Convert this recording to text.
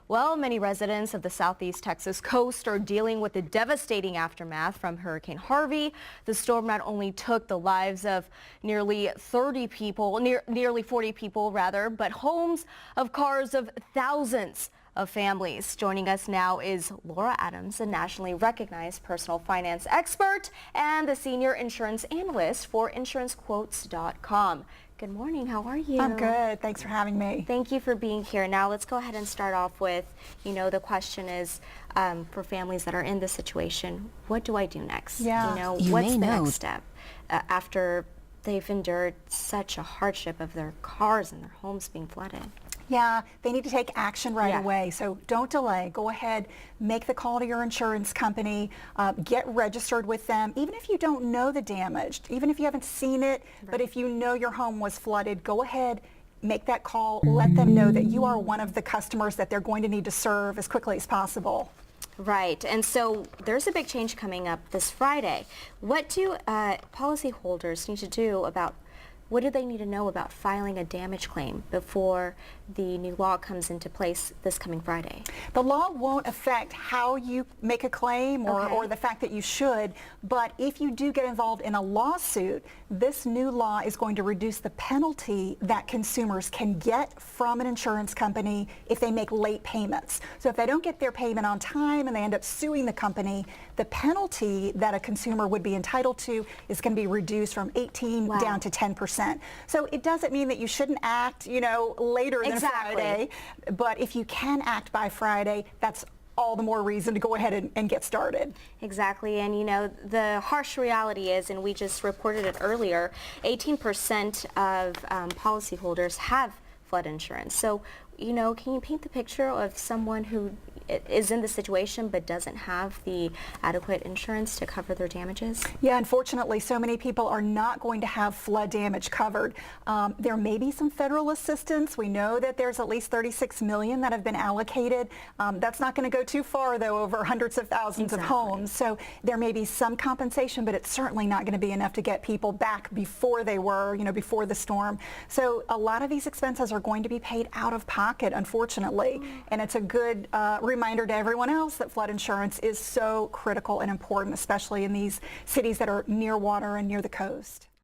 Well, many residents of the southeast Texas coast are dealing with the devastating aftermath from Hurricane Harvey. The storm not only took the lives of nearly 40 people, but homes of cars of thousands of families. Joining us now is Laura Adams, a nationally recognized personal finance expert and the senior insurance analyst for insurancequotes.com. Good morning. How are you? I'm good. Thanks for having me. Thank you for being here. Now let's go ahead and start off with, the question is for families that are in this situation, what do I do next? Yeah. What's the next step after they've endured such a hardship of their cars and their homes being flooded? Yeah, they need to take action right away. So don't delay. Go ahead, make the call to your insurance company, get registered with them. Even if you don't know the damage, even if you haven't seen it, but if you know your home was flooded, go ahead, make that call, let them know that you are one of the customers that they're going to need to serve as quickly as possible. Right, and so there's a big change coming up this Friday. What do policyholders need to do about what do they need to know about filing a damage claim before the new law comes into place this coming Friday? The law won't affect how you make a claim or the fact that you should, but if you do get involved in a lawsuit, this new law is going to reduce the penalty that consumers can get from an insurance company if they make late payments. So if they don't get their payment on time and they end up suing the company, the penalty that a consumer would be entitled to is going to be reduced from 18 down to 10%. So it doesn't mean that you shouldn't act, later than Friday, but if you can act by Friday, that's all the more reason to go ahead and get started. Exactly, and the harsh reality is, and we just reported it earlier, 18% of policyholders have flood insurance. So, can you paint the picture of someone who is in the situation but doesn't have the adequate insurance to cover their damages? Yeah, unfortunately, so many people are not going to have flood damage covered. There may be some federal assistance. We know that there's at least $36 million that have been allocated. That's not going to go too far, though, over hundreds of thousands of homes. So there may be some compensation, but it's certainly not going to be enough to get people back before they were, before the storm. So a lot of these expenses are going to be paid out of pocket, unfortunately. And it's a good reminder to everyone else that flood insurance is so critical and important, especially in these cities that are near water and near the coast.